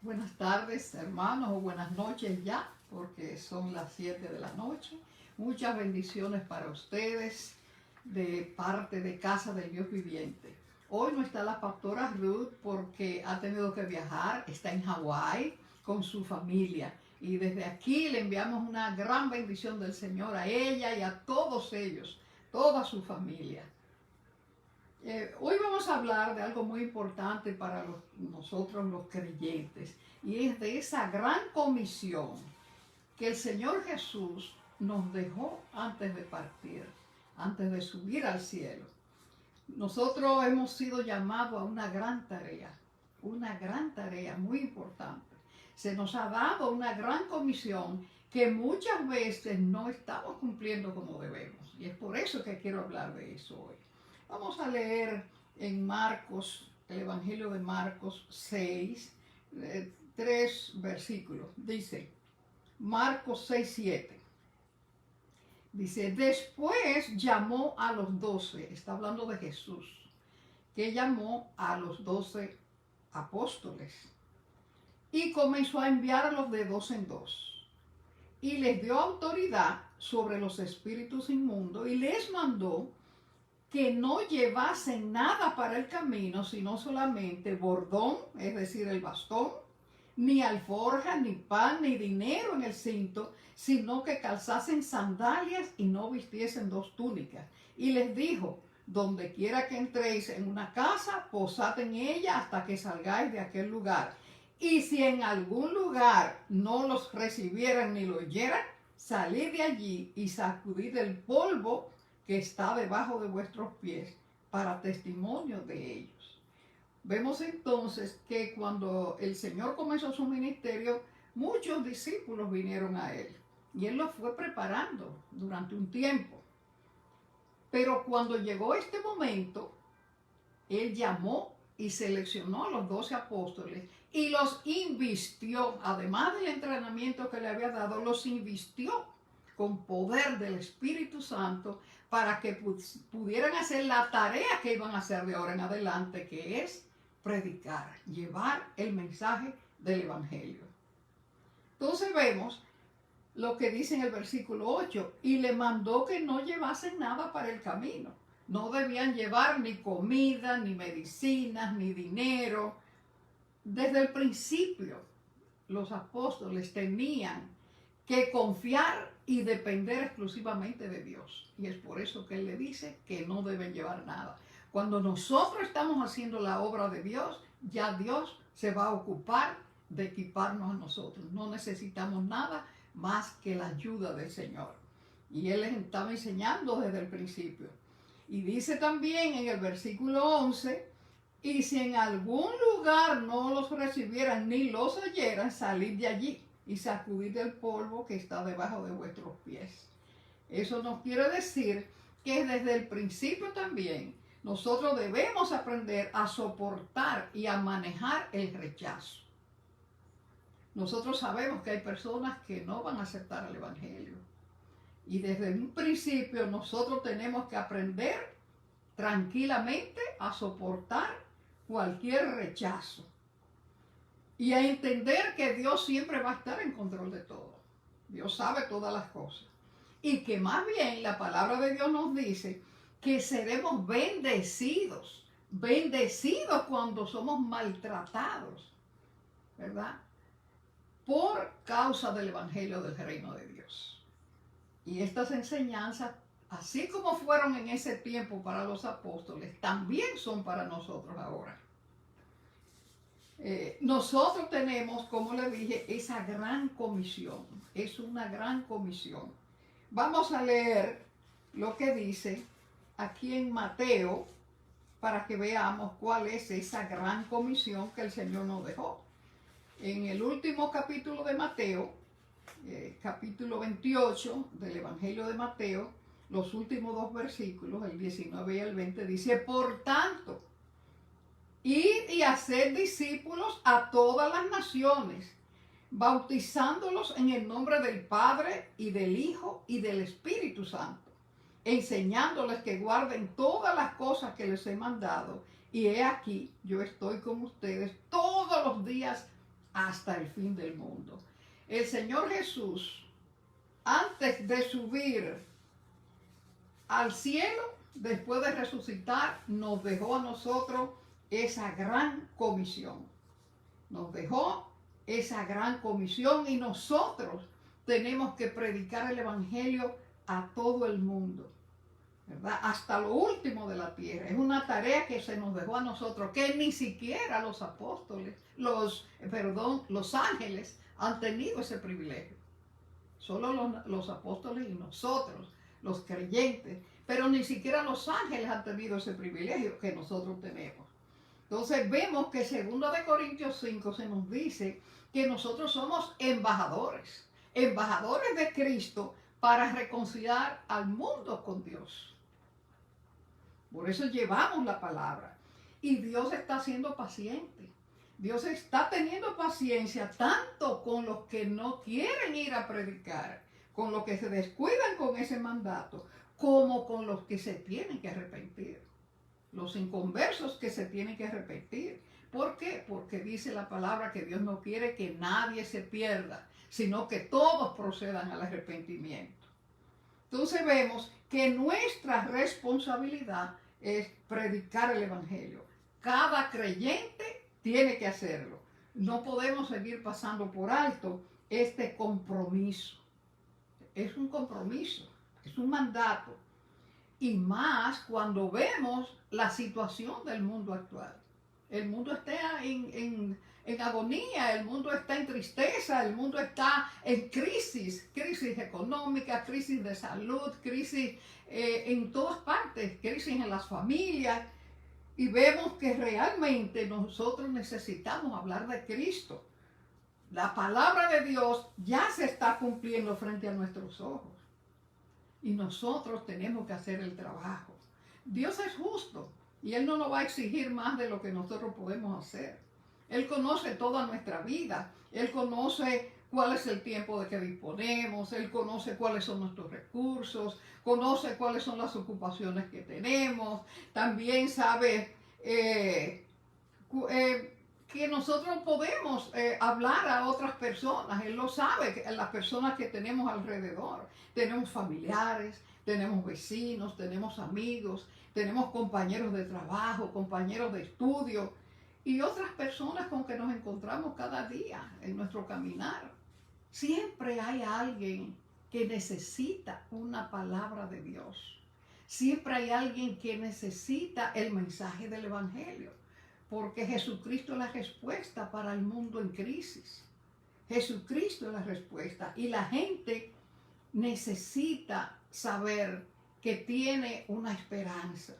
Buenas tardes, hermanos, o buenas noches ya, porque son las 7 de la noche. Muchas bendiciones para ustedes de parte de Casa del Dios Viviente. Hoy no está la pastora Ruth porque ha tenido que viajar, está en Hawái con su familia. Y desde aquí le enviamos una gran bendición del Señor a ella y a todos ellos, toda su familia. Hoy vamos a hablar de algo muy importante para nosotros los creyentes, y es de esa gran comisión que el Señor Jesús nos dejó antes de partir, antes de subir al cielo. Nosotros hemos sido llamados a una gran tarea muy importante. Se nos ha dado una gran comisión que muchas veces no estamos cumpliendo como debemos, y es por eso que quiero hablar de eso hoy. Vamos a leer en Marcos, el Evangelio de Marcos 6, 3 versículos. Dice, Marcos 6, 7. Dice, después llamó a los 12, está hablando de Jesús, que llamó a los 12 apóstoles y comenzó a enviarlos de dos en dos. Y les dio autoridad sobre los espíritus inmundos y les mandó que no llevasen nada para el camino, sino solamente bordón, es decir, el bastón, ni alforja, ni pan, ni dinero en el cinto, sino que calzasen sandalias y no vistiesen dos túnicas. Y les dijo, donde quiera que entréis en una casa, posad en ella hasta que salgáis de aquel lugar. Y si en algún lugar no los recibieran ni lo oyeran, salid de allí y sacudid el polvo que está debajo de vuestros pies para testimonio de ellos. Vemos entonces que cuando el Señor comenzó su ministerio, muchos discípulos vinieron a Él y Él los fue preparando durante un tiempo. Pero cuando llegó este momento, Él llamó y seleccionó a los 12 apóstoles y los invistió, además del entrenamiento que le había dado, los invistió con poder del Espíritu Santo para que pudieran hacer la tarea que iban a hacer de ahora en adelante, que es predicar, llevar el mensaje del Evangelio. Entonces vemos lo que dice en el versículo 8, y le mandó que no llevasen nada para el camino. No debían llevar ni comida, ni medicinas, ni dinero. Desde el principio, los apóstoles tenían que confiar y depender exclusivamente de Dios. Y es por eso que Él le dice que no deben llevar nada. Cuando nosotros estamos haciendo la obra de Dios, ya Dios se va a ocupar de equiparnos a nosotros. No necesitamos nada más que la ayuda del Señor. Y Él les estaba enseñando desde el principio. Y dice también en el versículo 11, y si en algún lugar no los recibieran ni los oyeran, salid de allí y sacudid el polvo que está debajo de vuestros pies. Eso nos quiere decir que desde el principio también nosotros debemos aprender a soportar y a manejar el rechazo. Nosotros sabemos que hay personas que no van a aceptar el Evangelio. Y desde un principio nosotros tenemos que aprender tranquilamente a soportar cualquier rechazo. Y a entender que Dios siempre va a estar en control de todo. Dios sabe todas las cosas. Y que más bien la palabra de Dios nos dice que seremos bendecidos. Bendecidos cuando somos maltratados, ¿verdad? Por causa del Evangelio del Reino de Dios. Y estas enseñanzas, así como fueron en ese tiempo para los apóstoles, también son para nosotros ahora. Nosotros tenemos, como le dije, esa gran comisión. Es una gran comisión. Vamos a leer lo que dice aquí en Mateo para que veamos cuál es esa gran comisión que el Señor nos dejó. En el último capítulo de Mateo, capítulo 28 del Evangelio de Mateo, los últimos dos versículos, el 19 y el 20, dice, por tanto, id y haced discípulos a todas las naciones, bautizándolos en el nombre del Padre y del Hijo y del Espíritu Santo, enseñándoles que guarden todas las cosas que les he mandado. Y he aquí, yo estoy con ustedes todos los días hasta el fin del mundo. El Señor Jesús, antes de subir al cielo, después de resucitar, nos dejó a nosotros esa gran comisión. Nos dejó esa gran comisión y nosotros tenemos que predicar el Evangelio a todo el mundo, ¿verdad? Hasta lo último de la tierra. Es una tarea que se nos dejó a nosotros, que ni siquiera los apóstoles, los ángeles han tenido ese privilegio. Solo los apóstoles y nosotros, los creyentes, pero ni siquiera los ángeles han tenido ese privilegio que nosotros tenemos. Entonces vemos que 2 Corintios 5 se nos dice que nosotros somos embajadores de Cristo para reconciliar al mundo con Dios. Por eso llevamos la palabra. Y Dios está siendo paciente. Dios está teniendo paciencia tanto con los que no quieren ir a predicar, con los que se descuidan con ese mandato, como con los que se tienen que arrepentir. Los inconversos que se tienen que arrepentir. ¿Por qué? Porque dice la palabra que Dios no quiere que nadie se pierda, sino que todos procedan al arrepentimiento. Entonces vemos que nuestra responsabilidad es predicar el Evangelio. Cada creyente tiene que hacerlo. No podemos seguir pasando por alto este compromiso. Es un compromiso, es un mandato. Y más cuando vemos la situación del mundo actual. El mundo está en agonía, el mundo está en tristeza, el mundo está en crisis económica, crisis de salud, crisis en todas partes, crisis en las familias. Y vemos que realmente nosotros necesitamos hablar de Cristo. La palabra de Dios ya se está cumpliendo frente a nuestros ojos. Y nosotros tenemos que hacer el trabajo. Dios es justo y Él no nos va a exigir más de lo que nosotros podemos hacer. Él conoce toda nuestra vida. Él conoce cuál es el tiempo de que disponemos. Él conoce cuáles son nuestros recursos. Conoce cuáles son las ocupaciones que tenemos. También sabe que nosotros podemos hablar a otras personas. Él lo sabe, las personas que tenemos alrededor. Tenemos familiares, tenemos vecinos, tenemos amigos, tenemos compañeros de trabajo, compañeros de estudio y otras personas con que nos encontramos cada día en nuestro caminar. Siempre hay alguien que necesita una palabra de Dios. Siempre hay alguien que necesita el mensaje del Evangelio. Porque Jesucristo es la respuesta para el mundo en crisis. Jesucristo es la respuesta. Y la gente necesita saber que tiene una esperanza.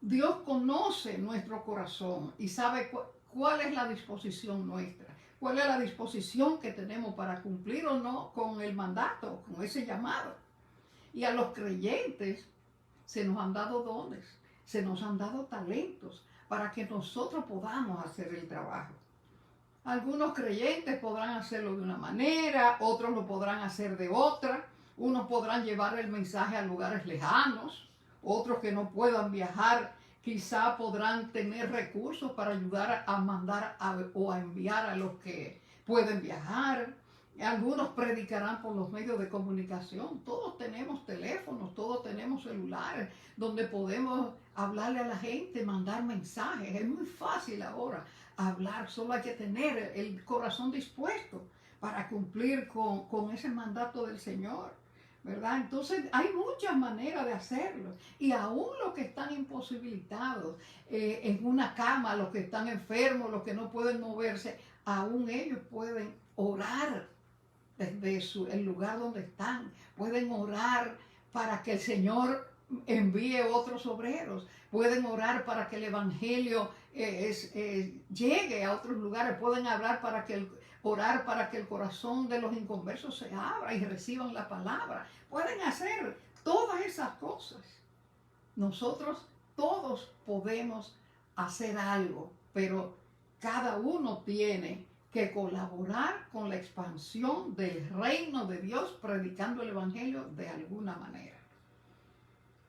Dios conoce nuestro corazón y sabe cuál es la disposición nuestra. Cuál es la disposición que tenemos para cumplir o no con el mandato, con ese llamado. Y a los creyentes se nos han dado dones, se nos han dado talentos, para que nosotros podamos hacer el trabajo. Algunos creyentes podrán hacerlo de una manera, otros lo podrán hacer de otra. Unos podrán llevar el mensaje a lugares lejanos, otros que no puedan viajar, quizá podrán tener recursos para ayudar a mandar o a enviar a los que pueden viajar. Algunos predicarán por los medios de comunicación. Todos tenemos teléfonos, todos tenemos celulares donde podemos hablarle a la gente, mandar mensajes. Es muy fácil ahora hablar, solo hay que tener el corazón dispuesto para cumplir con ese mandato del Señor, ¿verdad? Entonces hay muchas maneras de hacerlo. Y aún los que están imposibilitados en una cama, los que están enfermos, los que no pueden moverse, aún ellos pueden orar desde el lugar donde están. Pueden orar para que el Señor envíe otros obreros. Pueden orar para que el Evangelio llegue a otros lugares. Pueden orar para que el corazón de los inconversos se abra y reciban la palabra. Pueden hacer todas esas cosas. Nosotros todos podemos hacer algo, pero cada uno tiene que colaborar con la expansión del reino de Dios, predicando el Evangelio de alguna manera.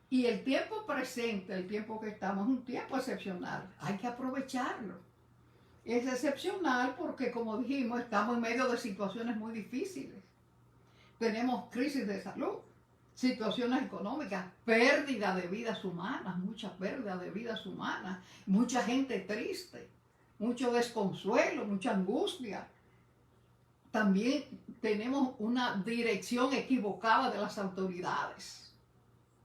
Y el tiempo presente, el tiempo que estamos, es un tiempo excepcional. Hay que aprovecharlo. Es excepcional porque, como dijimos, estamos en medio de situaciones muy difíciles. Tenemos crisis de salud, situaciones económicas, pérdida de vidas humanas, mucha pérdida de vidas humanas, mucha gente triste, mucho desconsuelo, mucha angustia. También tenemos una dirección equivocada de las autoridades.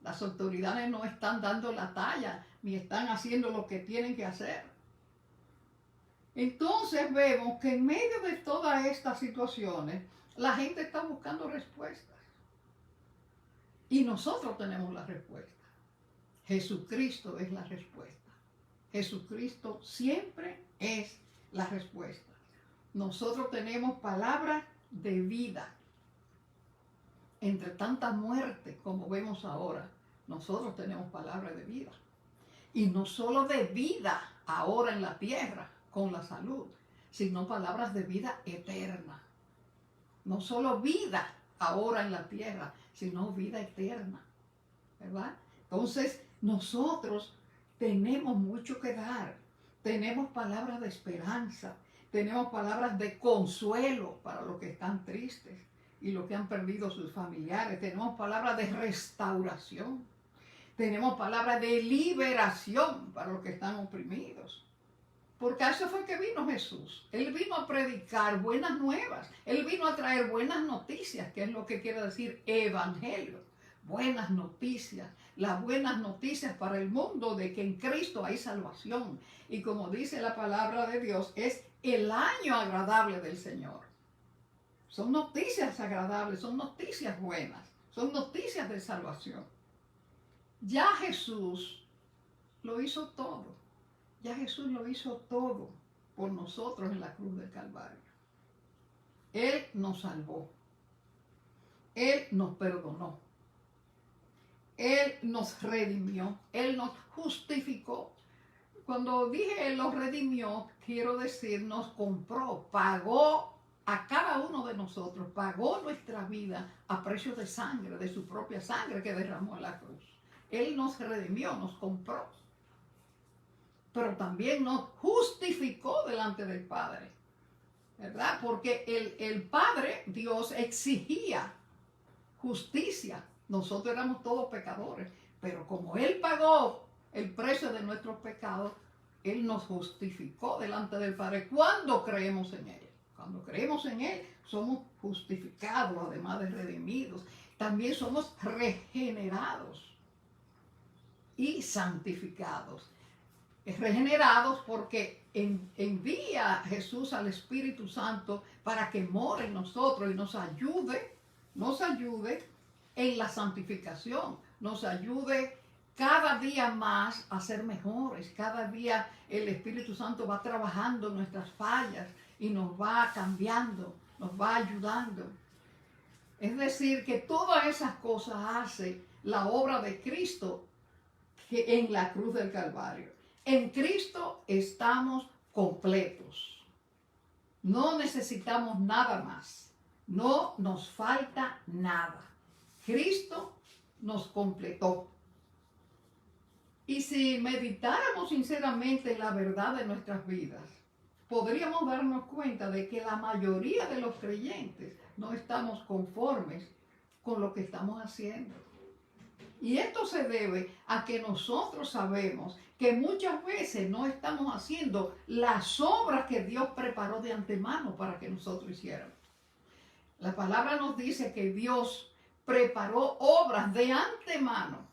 Las autoridades no están dando la talla, ni están haciendo lo que tienen que hacer. Entonces vemos que en medio de todas estas situaciones, la gente está buscando respuestas. Y nosotros tenemos la respuesta. Jesucristo es la respuesta. Jesucristo siempre es la respuesta. Nosotros tenemos palabras de vida. Entre tanta muerte como vemos ahora, nosotros tenemos palabras de vida. Y no solo de vida ahora en la tierra, con la salud, sino palabras de vida eterna. No solo vida ahora en la tierra, sino vida eterna, ¿verdad? Entonces, nosotros tenemos mucho que dar. Tenemos palabras de esperanza, tenemos palabras de consuelo para los que están tristes y los que han perdido sus familiares. Tenemos palabras de restauración. Tenemos palabras de liberación para los que están oprimidos. Porque a eso fue que vino Jesús. Él vino a predicar buenas nuevas. Él vino a traer buenas noticias, que es lo que quiere decir evangelio. Buenas noticias. Las buenas noticias para el mundo de que en Cristo hay salvación. Y como dice la palabra de Dios, es el año agradable del Señor. Son noticias agradables, son noticias buenas, son noticias de salvación. Ya Jesús lo hizo todo. Ya Jesús lo hizo todo por nosotros en la cruz del Calvario. Él nos salvó. Él nos perdonó. Él nos redimió. Él nos justificó. Cuando dije Él nos redimió, quiero decir, nos compró, pagó a cada uno de nosotros, pagó nuestra vida a precio de sangre, de su propia sangre que derramó en la cruz. Él nos redimió, nos compró. Pero también nos justificó delante del Padre, ¿verdad? Porque el Padre, Dios, exigía justicia. Nosotros éramos todos pecadores, pero como Él pagó el precio de nuestros pecados, Él nos justificó delante del Padre cuando creemos en Él. Cuando creemos en Él, somos justificados, además de redimidos. También somos regenerados y santificados. Regenerados porque envía a Jesús al Espíritu Santo para que more en nosotros y nos ayude en la santificación, nos ayude cada día más a ser mejores. Cada día el Espíritu Santo va trabajando en nuestras fallas y nos va cambiando, nos va ayudando. Es decir, que todas esas cosas hace la obra de Cristo que en la cruz del Calvario. En Cristo estamos completos. No necesitamos nada más. No nos falta nada. Cristo nos completó. Y si meditáramos sinceramente en la verdad de nuestras vidas, podríamos darnos cuenta de que la mayoría de los creyentes no estamos conformes con lo que estamos haciendo. Y esto se debe a que nosotros sabemos que muchas veces no estamos haciendo las obras que Dios preparó de antemano para que nosotros hiciéramos. La palabra nos dice que Dios preparó obras de antemano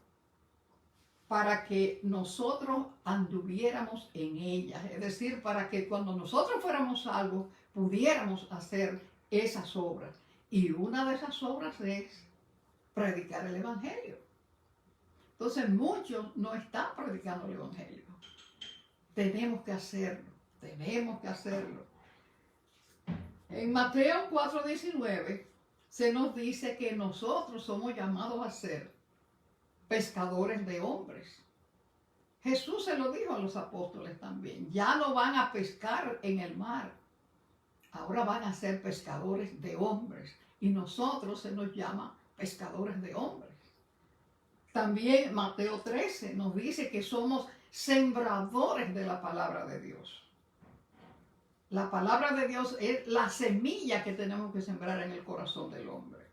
para que nosotros anduviéramos en ellas. Es decir, para que cuando nosotros fuéramos salvos pudiéramos hacer esas obras. Y una de esas obras es predicar el Evangelio. Entonces muchos no están predicando el Evangelio. Tenemos que hacerlo, tenemos que hacerlo. En Mateo 4:19 se nos dice que nosotros somos llamados a ser pescadores de hombres. Jesús se lo dijo a los apóstoles también. Ya no van a pescar en el mar, ahora van a ser pescadores de hombres. Y nosotros se nos llama pescadores de hombres. También Mateo 13 nos dice que somos sembradores de la palabra de Dios. La palabra de Dios es la semilla que tenemos que sembrar en el corazón del hombre.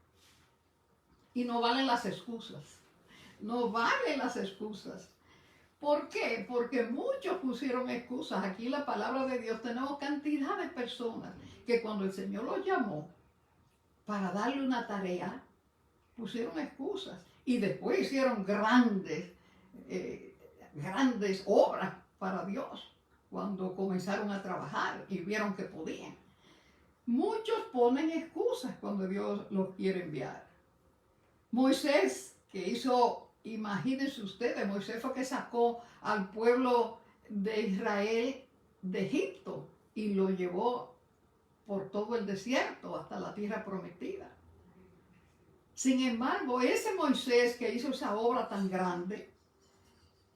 Y no valen las excusas. No valen las excusas. ¿Por qué? Porque muchos pusieron excusas. Aquí en la palabra de Dios tenemos cantidad de personas que cuando el Señor los llamó para darle una tarea, pusieron excusas. Y después hicieron grandes obras para Dios cuando comenzaron a trabajar y vieron que podían. Muchos ponen excusas cuando Dios los quiere enviar. Moisés, que hizo, imagínense ustedes, Moisés fue que sacó al pueblo de Israel de Egipto y lo llevó por todo el desierto hasta la tierra prometida. Sin embargo, ese Moisés que hizo esa obra tan grande,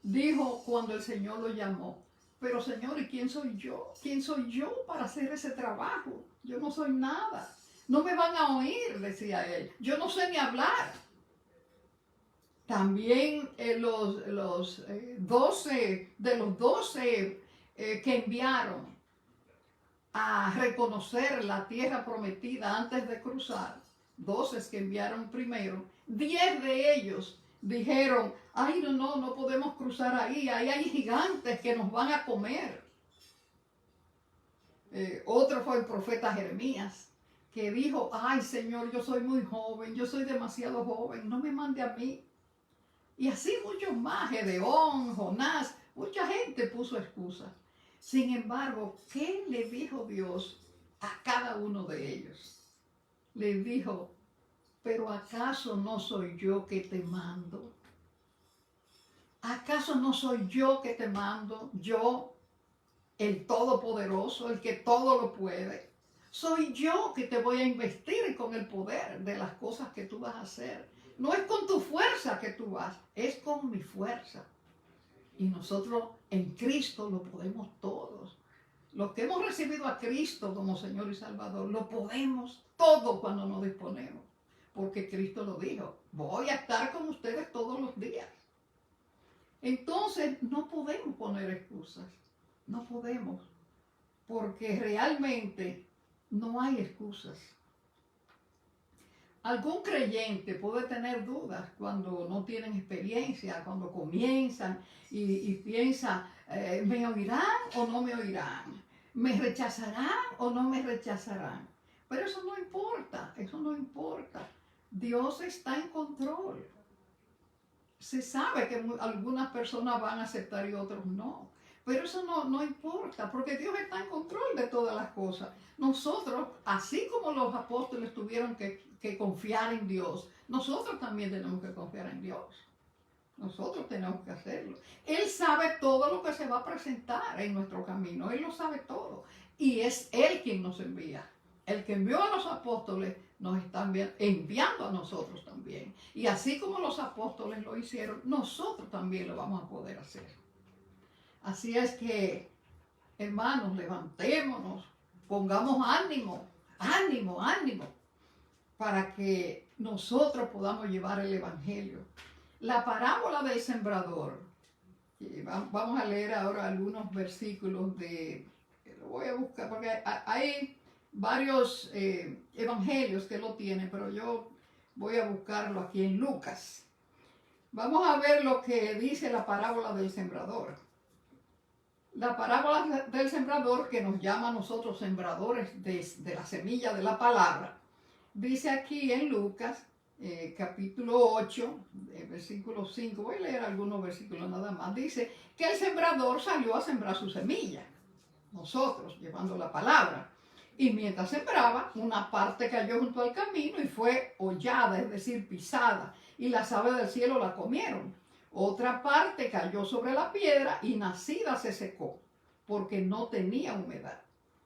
dijo cuando el Señor lo llamó, pero Señor, ¿y quién soy yo? ¿Quién soy yo para hacer ese trabajo? Yo no soy nada. No me van a oír, decía él. Yo no sé ni hablar. También los 12 que enviaron a reconocer la tierra prometida antes de cruzar, 12 que enviaron primero, 10 de ellos dijeron, ay, no podemos cruzar ahí hay gigantes que nos van a comer. Otro fue el profeta Jeremías, que dijo, ay Señor, yo soy muy joven, yo soy demasiado joven, no me mande a mí. Y así muchos más, Gedeón, Jonás, mucha gente puso excusas. Sin embargo, ¿qué le dijo Dios a cada uno de ellos? Le dijo, pero ¿acaso no soy yo que te mando? ¿Acaso no soy yo que te mando? Yo, el Todopoderoso, el que todo lo puede. Soy yo que te voy a investir con el poder de las cosas que tú vas a hacer. No es con tu fuerza que tú vas, es con mi fuerza. Y nosotros en Cristo lo podemos todos. Los que hemos recibido a Cristo como Señor y Salvador, lo podemos todo cuando nos disponemos. Porque Cristo lo dijo, voy a estar con ustedes todos los días. Entonces no podemos poner excusas, no podemos, porque realmente no hay excusas. Algún creyente puede tener dudas cuando no tienen experiencia, cuando comienzan y piensan, ¿me oirán o no me oirán? ¿Me rechazarán o no me rechazarán? Pero eso no importa, eso no importa. Dios está en control. Se sabe que algunas personas van a aceptar y otros no. Pero eso no importa, porque Dios está en control de todas las cosas. Nosotros, así como los apóstoles tuvieron que confiar en Dios, nosotros también tenemos que confiar en Dios. Nosotros tenemos que hacerlo. Él sabe todo lo que se va a presentar en nuestro camino. Él lo sabe todo. Y es Él quien nos envía. El que envió a los apóstoles nos está enviando a nosotros también. Y así como los apóstoles lo hicieron, nosotros también lo vamos a poder hacer. Así es que, hermanos, levantémonos, pongamos ánimo, para que nosotros podamos llevar el Evangelio. La parábola del sembrador, vamos a leer ahora algunos versículos lo voy a buscar, porque hay varios evangelios que lo tienen, pero yo voy a buscarlo aquí en Lucas. Vamos a ver lo que dice la parábola del sembrador. La parábola del sembrador, que nos llama a nosotros sembradores de la semilla de la palabra, dice aquí en Lucas, capítulo 8, versículo 5, voy a leer algunos versículos nada más, dice que el sembrador salió a sembrar su semilla, nosotros llevando la palabra, y mientras sembraba, una parte cayó junto al camino y fue hollada, es decir, pisada, y las aves del cielo la comieron. Otra parte cayó sobre la piedra y nacida se secó, porque no tenía humedad.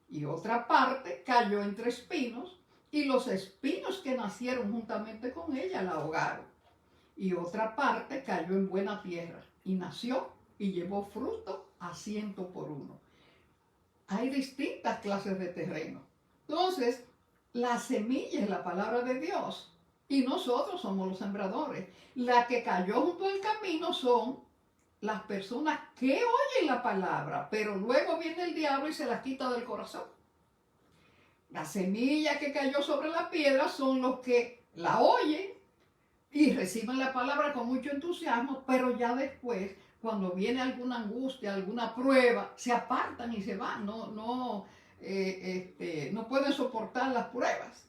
Y otra parte cayó entre espinos, y los espinos que nacieron juntamente con ella la ahogaron. Y otra parte cayó en buena tierra, y nació, y llevó fruto a 100 por uno. Hay distintas clases de terreno. Entonces, la semilla es la palabra de Dios. Y nosotros somos los sembradores. La que cayó junto al camino son las personas que oyen la palabra, pero luego viene el diablo y se la quita del corazón. La semilla que cayó sobre la piedra son los que la oyen y reciben la palabra con mucho entusiasmo, pero ya después, cuando viene alguna angustia, alguna prueba, se apartan y se van, no pueden soportar las pruebas.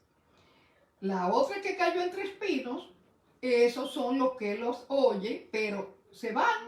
La otra que cayó entre espinos, esos son los que los oyen, pero se van,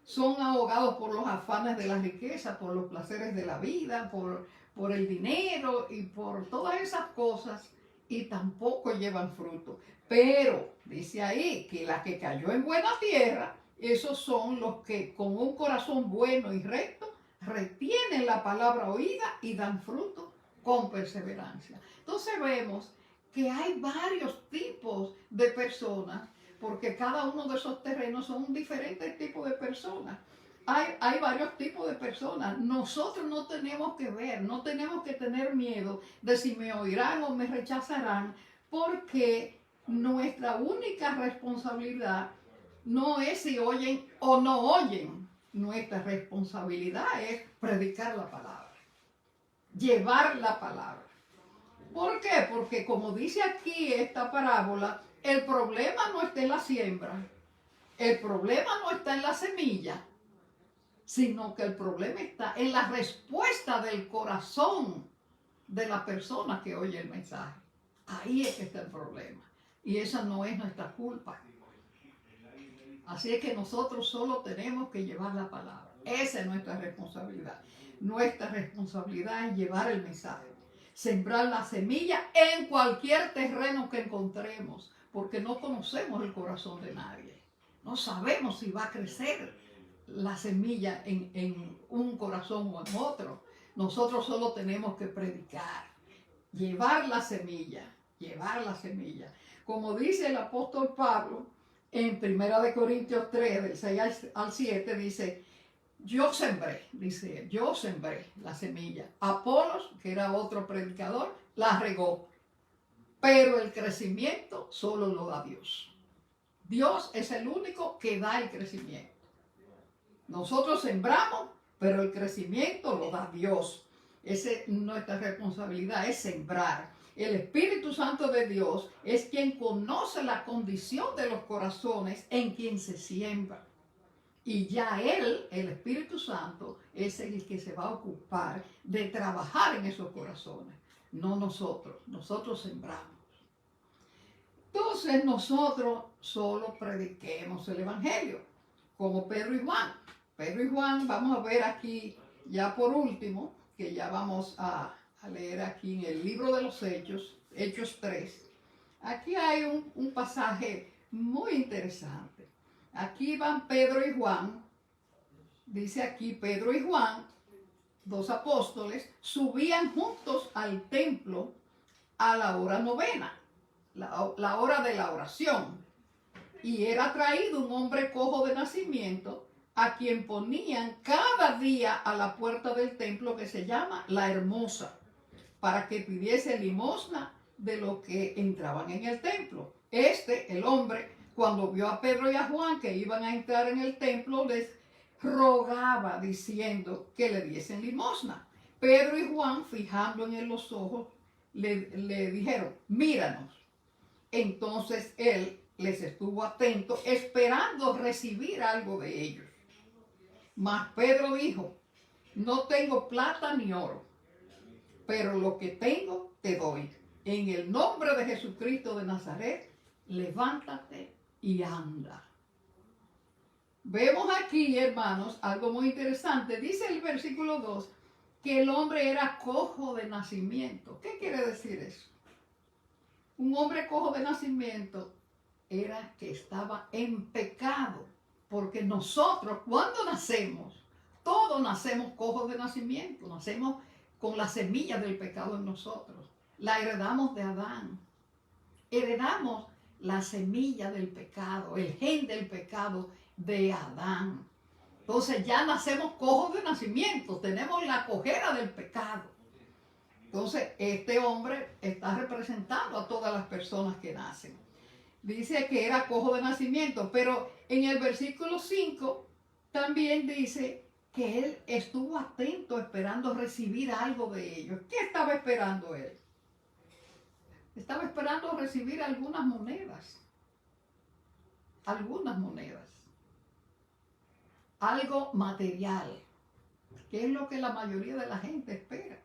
son ahogados por los afanes de la riqueza, por los placeres de la vida, por el dinero y por todas esas cosas, y tampoco llevan fruto. Pero dice ahí que la que cayó en buena tierra, esos son los que con un corazón bueno y recto retienen la palabra oída y dan fruto con perseverancia. Entonces vemos que hay varios tipos de personas, porque cada uno de esos terrenos son diferentes tipos de personas. Hay varios tipos de personas. Nosotros no tenemos que ver, no tenemos que tener miedo de si me oirán o me rechazarán, porque nuestra única responsabilidad no es si oyen o no oyen. Nuestra responsabilidad es predicar la palabra, llevar la palabra. ¿Por qué? Porque como dice aquí esta parábola, el problema no está en la siembra, el problema no está en la semilla, sino que el problema está en la respuesta del corazón de la persona que oye el mensaje. Ahí es que está el problema. Y esa no es nuestra culpa. Así es que nosotros solo tenemos que llevar la palabra. Esa es nuestra responsabilidad. Nuestra responsabilidad es llevar el mensaje. Sembrar la semilla en cualquier terreno que encontremos, porque no conocemos el corazón de nadie. No sabemos si va a crecer la semilla en un corazón o en otro. Nosotros solo tenemos que predicar, llevar la semilla, llevar la semilla. Como dice el apóstol Pablo en 1 Corintios 3, del 6 al 7, dice, yo sembré la semilla. Apolos, que era otro predicador, la regó. Pero el crecimiento solo lo da Dios. Dios es el único que da el crecimiento. Nosotros sembramos, pero el crecimiento lo da Dios. Esa es nuestra responsabilidad, es sembrar. El Espíritu Santo de Dios es quien conoce la condición de los corazones en quien se siembra. Y ya Él, el Espíritu Santo, es el que se va a ocupar de trabajar en esos corazones. No nosotros, nosotros sembramos. Entonces nosotros solo prediquemos el Evangelio, como Pedro y Juan. Pedro y Juan, vamos a ver aquí ya por último, que ya vamos a leer aquí en el libro de los Hechos, Hechos 3. Aquí hay un pasaje muy interesante. Aquí van Pedro y Juan, dice aquí Pedro y Juan, dos apóstoles, subían juntos al templo a la hora novena, la hora de la oración. Y era traído un hombre cojo de nacimiento, a quien ponían cada día a la puerta del templo que se llama La Hermosa, para que pidiese limosna de los que entraban en el templo. El hombre, cuando vio a Pedro y a Juan que iban a entrar en el templo, les rogaba diciendo que le diesen limosna. Pedro y Juan, fijando en él los ojos, le dijeron, míranos. Entonces él les estuvo atento, esperando recibir algo de ellos. Mas Pedro dijo, no tengo plata ni oro, pero lo que tengo te doy. En el nombre de Jesucristo de Nazaret, levántate y anda. Vemos aquí, hermanos, algo muy interesante. Dice el versículo 2 que el hombre era cojo de nacimiento. ¿Qué quiere decir eso? Un hombre cojo de nacimiento era que estaba en pecado, porque nosotros cuando nacemos, todos nacemos cojos de nacimiento, nacemos con la semilla del pecado en nosotros, la heredamos de Adán, heredamos la semilla del pecado, el gen del pecado de Adán. Entonces ya nacemos cojos de nacimiento, tenemos la cojera del pecado. Entonces este hombre está representando a todas las personas que nacen. Dice que era cojo de nacimiento, pero en el versículo 5 también dice que él estuvo atento esperando recibir algo de ellos. ¿Qué estaba esperando él? Estaba esperando recibir algunas monedas. Algunas monedas. Algo material, que es lo que la mayoría de la gente espera.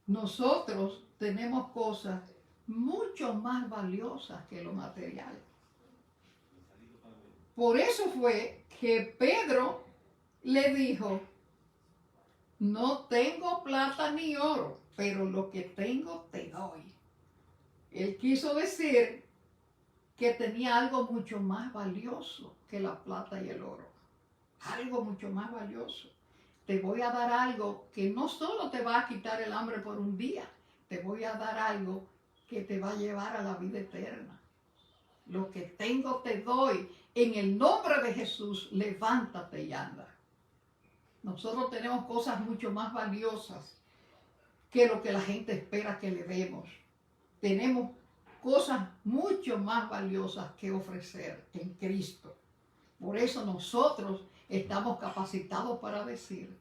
Nosotros tenemos cosas mucho más valiosas que lo material. Por eso fue que Pedro le dijo, no tengo plata ni oro, pero lo que tengo te doy. Él quiso decir que tenía algo mucho más valioso que la plata y el oro. Algo mucho más valioso. Te voy a dar algo que no solo te va a quitar el hambre por un día, te voy a dar algo que te va a llevar a la vida eterna. Lo que tengo te doy. En el nombre de Jesús, levántate y anda. Nosotros tenemos cosas mucho más valiosas que lo que la gente espera que le demos. Tenemos cosas mucho más valiosas que ofrecer en Cristo. Por eso nosotros estamos capacitados para decir,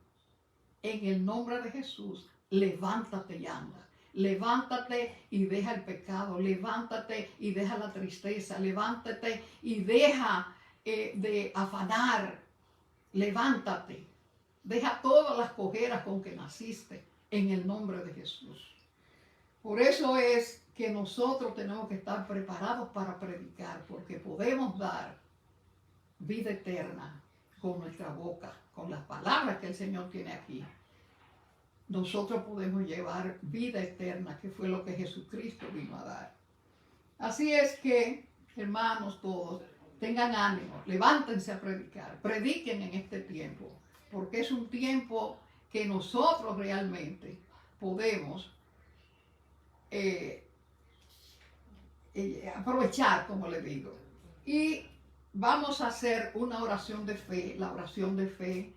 en el nombre de Jesús, levántate y anda. Levántate y deja el pecado, levántate y deja la tristeza, levántate y deja de afanar, levántate, deja todas las cojeras con que naciste en el nombre de Jesús. Por eso es que nosotros tenemos que estar preparados para predicar, porque podemos dar vida eterna con nuestra boca, con las palabras que el Señor tiene aquí. Nosotros podemos llevar vida eterna, que fue lo que Jesucristo vino a dar. Así es que, hermanos todos, tengan ánimo, levántense a predicar, prediquen en este tiempo, porque es un tiempo que nosotros realmente podemos aprovechar, como le digo. Y vamos a hacer una oración de fe, la oración de fe,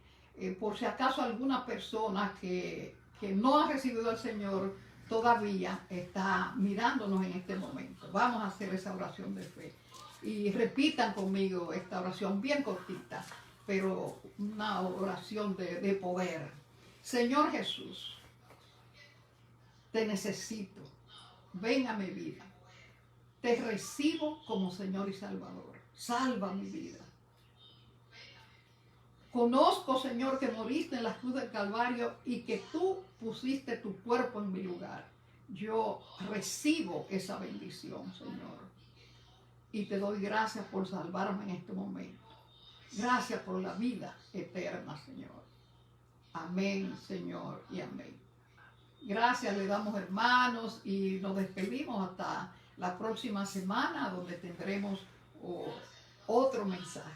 por si acaso alguna persona que no ha recibido al Señor todavía está mirándonos en este momento. Vamos a hacer esa oración de fe. Y repitan conmigo esta oración bien cortita, pero una oración de poder. Señor Jesús, te necesito. Ven a mi vida. Te recibo como Señor y Salvador. Salva mi vida. Conozco, Señor, que moriste en la cruz del Calvario y que tú pusiste tu cuerpo en mi lugar. Yo recibo esa bendición, Señor. Y te doy gracias por salvarme en este momento. Gracias por la vida eterna, Señor. Amén, Señor, y amén. Gracias le damos, hermanos, y nos despedimos hasta la próxima semana, donde tendremos otro mensaje.